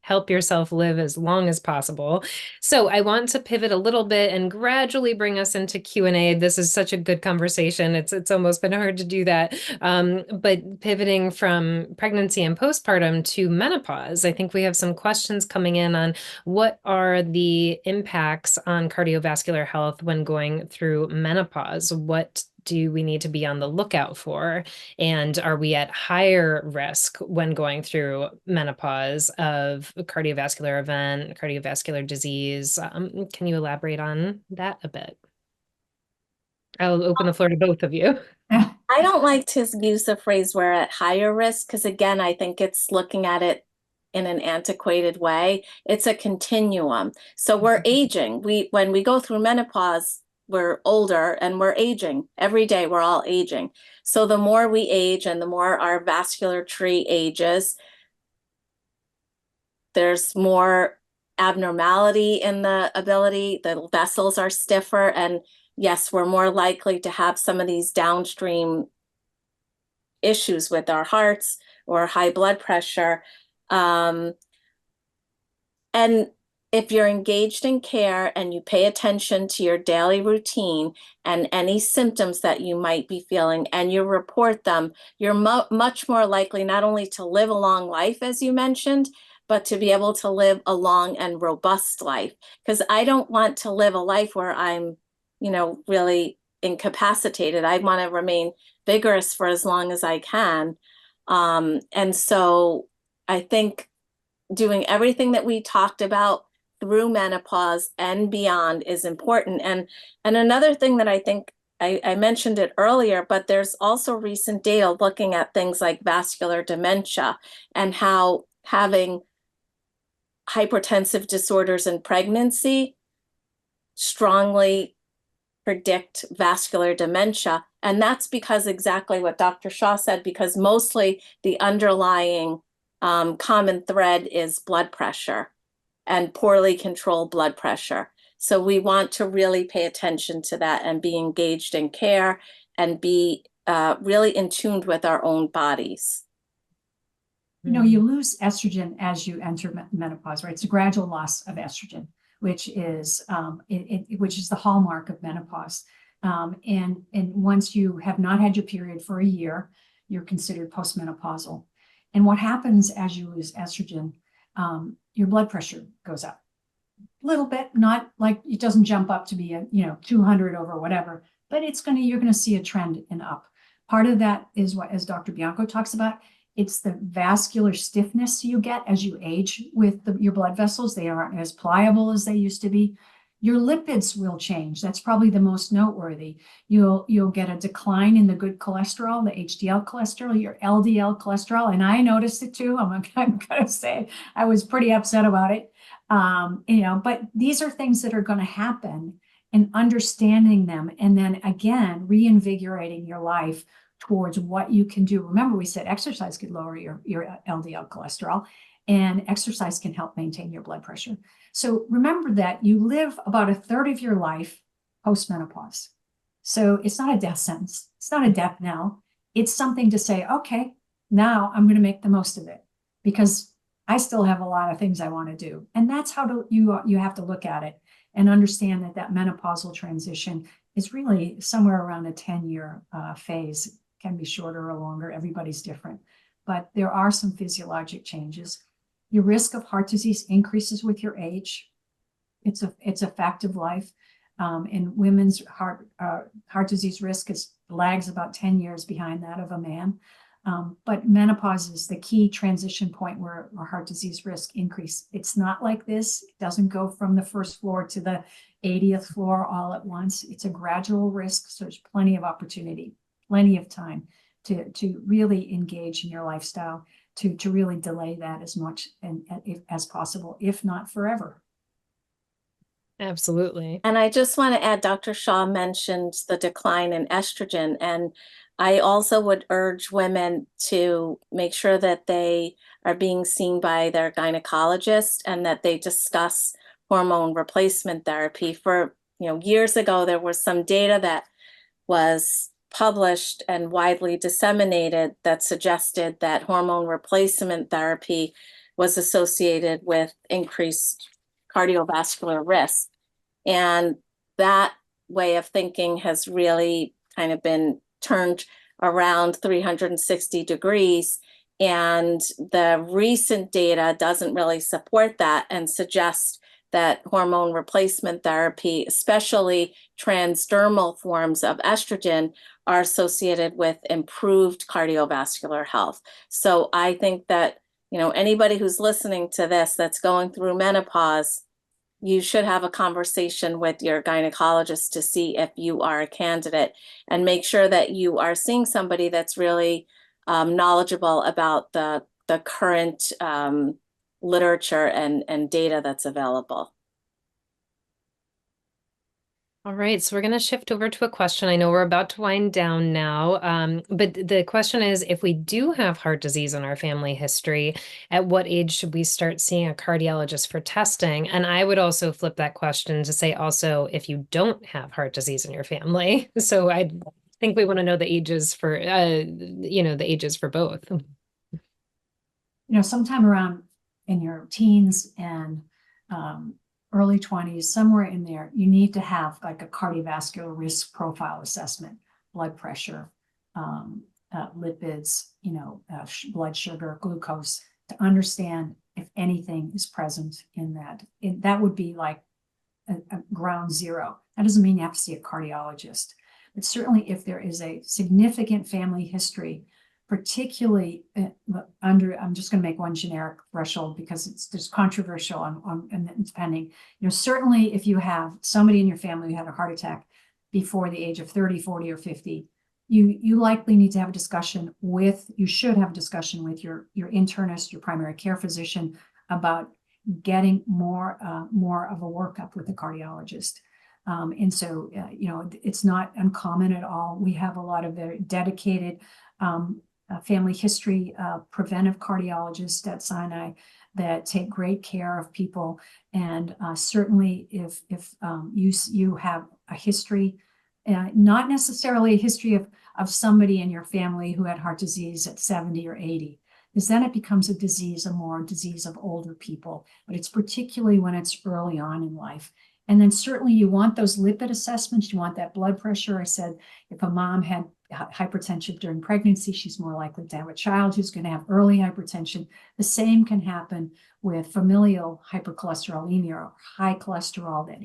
S1: help yourself live as long as possible. So I want to pivot a little bit and gradually bring us into Q&A. This is such a good conversation. It's almost been hard to do that. But pivoting from pregnancy and postpartum to menopause, I think we have some questions coming in on what are the impacts on cardiovascular health when going through menopause? What do we need to be on the lookout for? And are we at higher risk when going through menopause of a cardiovascular event, cardiovascular disease? Can you elaborate on that a bit? I'll open the floor to both of you.
S2: I don't like to use the phrase we're at higher risk because, again, I think it's looking at it in an antiquated way. It's a continuum. So we're aging. When we go through menopause, we're older and we're aging. Every day we're all aging. So the more we age and the more our vascular tree ages, there's more abnormality in the ability, the vessels are stiffer, and yes, we're more likely to have some of these downstream issues with our hearts or high blood pressure. And if you're engaged in care and you pay attention to your daily routine and any symptoms that you might be feeling and you report them, you're much more likely not only to live a long life, as you mentioned, but to be able to live a long and robust life. Because I don't want to live a life where I'm, really incapacitated. I want to remain vigorous for as long as I can. And so I think doing everything that we talked about through menopause and beyond is important. And another thing that I think I mentioned it earlier, but there's also recent data looking at things like vascular dementia and how having hypertensive disorders in pregnancy strongly predict vascular dementia. And that's because exactly what Dr. Shaw said, because mostly the underlying common thread is blood pressure and poorly controlled blood pressure. So we want to really pay attention to that and be engaged in care and be really in tune with our own bodies.
S3: You know, you lose estrogen as you enter menopause, right? It's a gradual loss of estrogen, which is the hallmark of menopause. And once you have not had your period for a year, you're considered postmenopausal. And what happens as you lose estrogen, your blood pressure goes up a little bit, not like it doesn't jump up to be a 200 over whatever, but you're going to see a trend in up. Part of that is what, as Dr. Bianco talks about, it's the vascular stiffness you get as you age with your blood vessels. They aren't as pliable as they used to be. Your lipids will change. That's probably the most noteworthy. You'll get a decline in the good cholesterol, the HDL cholesterol, your LDL cholesterol, and I noticed it too. I'm gonna say I was pretty upset about it. But these are things that are going to happen, and understanding them, and then again reinvigorating your life towards what you can do. Remember, we said exercise could lower your LDL cholesterol, and exercise can help maintain your blood pressure. So remember that you live about a third of your life post-menopause. So it's not a death sentence. It's not a death knell. It's something to say, okay, now I'm going to make the most of it because I still have a lot of things I want to do. And that's how you have to look at it and understand that menopausal transition is really somewhere around a 10-year phase. It can be shorter or longer. Everybody's different. But there are some physiologic changes. Your risk of heart disease increases with your age. It's a fact of life. And women's heart disease risk lags about 10 years behind that of a man. But menopause is the key transition point where heart disease risk increase. It's not like this. It doesn't go from the first floor to the 80th floor all at once. It's a gradual risk. So there's plenty of opportunity, plenty of time to really engage in your lifestyle, to really delay that as much as possible, if not forever.
S1: Absolutely.
S2: And I just want to add, Dr. Shaw mentioned the decline in estrogen, and I also would urge women to make sure that they are being seen by their gynecologist and that they discuss hormone replacement therapy. For years ago, there was some data that was published and widely disseminated that suggested that hormone replacement therapy was associated with increased cardiovascular risk. And that way of thinking has really kind of been turned around 360 degrees. And the recent data doesn't really support that and suggests that hormone replacement therapy, especially transdermal forms of estrogen, are associated with improved cardiovascular health. So I think that, anybody who's listening to this that's going through menopause, you should have a conversation with your gynecologist to see if you are a candidate, and make sure that you are seeing somebody that's really knowledgeable about the current literature and data that's available.
S1: All right, so we're going to shift over to a question. I know we're about to wind down now, but the question is, if we do have heart disease in our family history, at what age should we start seeing a cardiologist for testing? And I would also flip that question to say also, if you don't have heart disease in your family. So I think we want to know the ages for, the ages for both.
S3: Sometime around in your teens and early 20s, somewhere in there, you need to have like a cardiovascular risk profile assessment, blood pressure, lipids, blood sugar, glucose, to understand if anything is present in that. That would be like a ground zero. That doesn't mean you have to see a cardiologist, but certainly if there is a significant family history, particularly I'm just going to make one generic threshold because there's controversial and depending, certainly if you have somebody in your family who had a heart attack before the age of 30, 40, or 50, you likely need to have a discussion you should have a discussion with your internist, your primary care physician, about getting more of a workup with the cardiologist. And so, it's not uncommon at all. We have a lot of very dedicated family history preventive cardiologists at Sinai that take great care of people. And certainly if you have a history, not necessarily a history of somebody in your family who had heart disease at 70 or 80, because then it becomes a more disease of older people, but it's particularly when it's early on in life. And then certainly you want those lipid assessments, you want that blood pressure. I said, if a mom had hypertension during pregnancy, she's more likely to have a child who's going to have early hypertension. The same can happen with familial hypercholesterolemia or high cholesterol that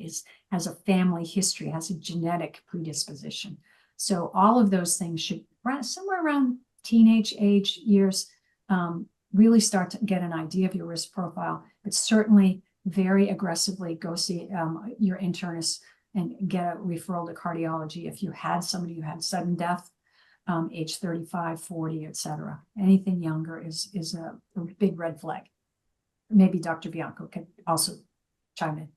S3: has a family history, has a genetic predisposition. So all of those things should, somewhere around teenage age years, really start to get an idea of your risk profile, but certainly very aggressively go see your internist and get a referral to cardiology if you had somebody who had sudden death, age 35, 40, et cetera. Anything younger is a big red flag. Maybe Dr. Bianco can also chime in.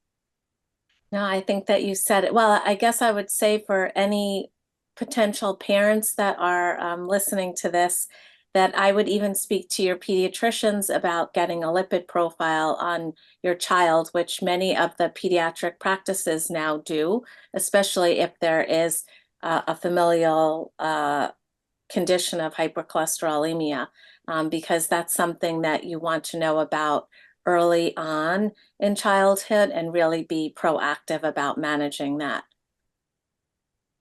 S2: No, I think that you said it. Well, I guess I would say for any potential parents that are listening to this, that I would even speak to your pediatricians about getting a lipid profile on your child, which many of the pediatric practices now do, especially if there is a familial condition of hypercholesterolemia, because that's something that you want to know about early on in childhood and really be proactive about managing that.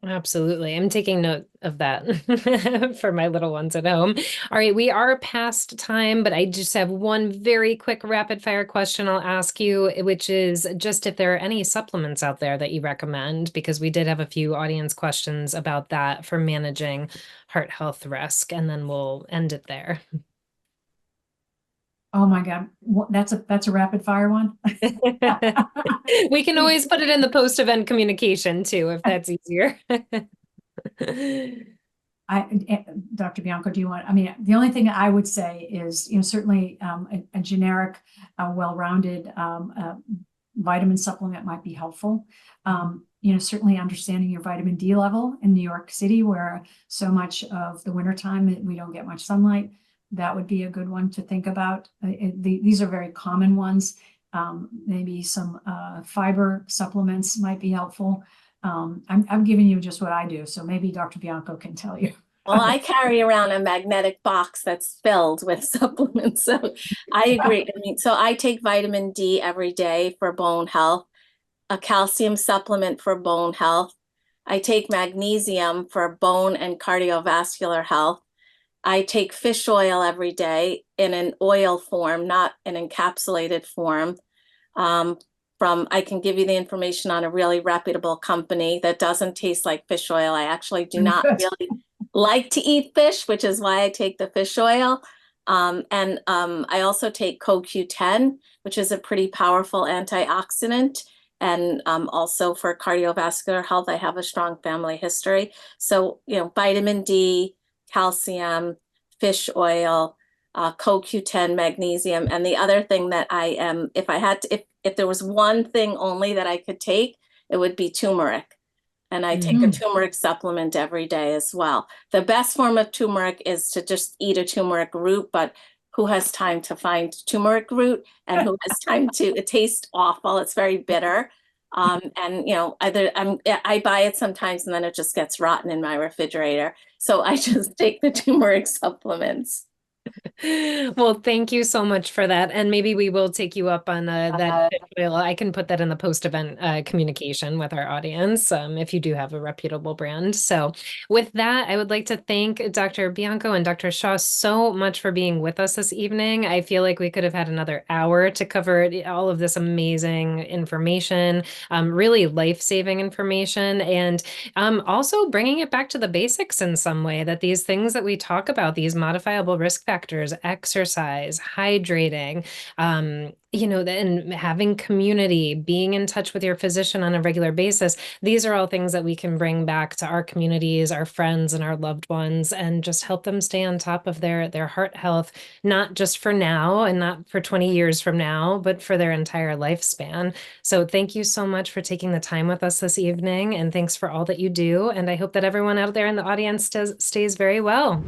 S1: Absolutely. I'm taking note of that for my little ones at home. All right, we are past time, but I just have one very quick rapid fire question I'll ask you, which is just if there are any supplements out there that you recommend, because we did have a few audience questions about that for managing heart health risk, and then we'll end it there.
S3: Oh my God, that's a rapid fire one.
S1: We can always put it in the post-event communication too, if that's easier.
S3: Dr. Bianco, do you want, I mean, the only thing I would say is, certainly a generic, well-rounded vitamin supplement might be helpful. Certainly understanding your vitamin D level in New York City, where so much of the wintertime we don't get much sunlight. That would be a good one to think about. These are very common ones. Maybe some fiber supplements might be helpful. I'm giving you just what I do, so maybe Dr. Bianco can tell you.
S2: Well, I carry around a magnetic box that's filled with supplements, so I agree. I mean, so I take vitamin D every day for bone health, a calcium supplement for bone health. I take magnesium for bone and cardiovascular health. I take fish oil every day in an oil form, not an encapsulated form. I can give you the information on a really reputable company that doesn't taste like fish oil. I actually do not really like to eat fish, which is why I take the fish oil. I also take CoQ10, which is a pretty powerful antioxidant. And also for cardiovascular health, I have a strong family history. So, vitamin D, calcium, fish oil, CoQ10, magnesium. And the other thing that if there was one thing only that I could take, it would be turmeric. And I take a turmeric supplement every day as well. The best form of turmeric is to just eat a turmeric root, but who has time to find turmeric root and who has time to, it tastes awful. It's very bitter. I buy it sometimes and then it just gets rotten in my refrigerator. So I just take the turmeric supplements.
S1: Well, thank you so much for that. And maybe we will take you up on that. I can put that in the post-event communication with our audience if you do have a reputable brand. So with that, I would like to thank Dr. Bianco and Dr. Shaw so much for being with us this evening. I feel like we could have had another hour to cover all of this amazing information, really life-saving information, and also bringing it back to the basics in some way, that these things that we talk about, these modifiable risk factors, behaviors, exercise, hydrating, and having community, being in touch with your physician on a regular basis. These are all things that we can bring back to our communities, our friends, and our loved ones, and just help them stay on top of their heart health, not just for now and not for 20 years from now, but for their entire lifespan. So thank you so much for taking the time with us this evening, and thanks for all that you do. And I hope that everyone out there in the audience stays very well.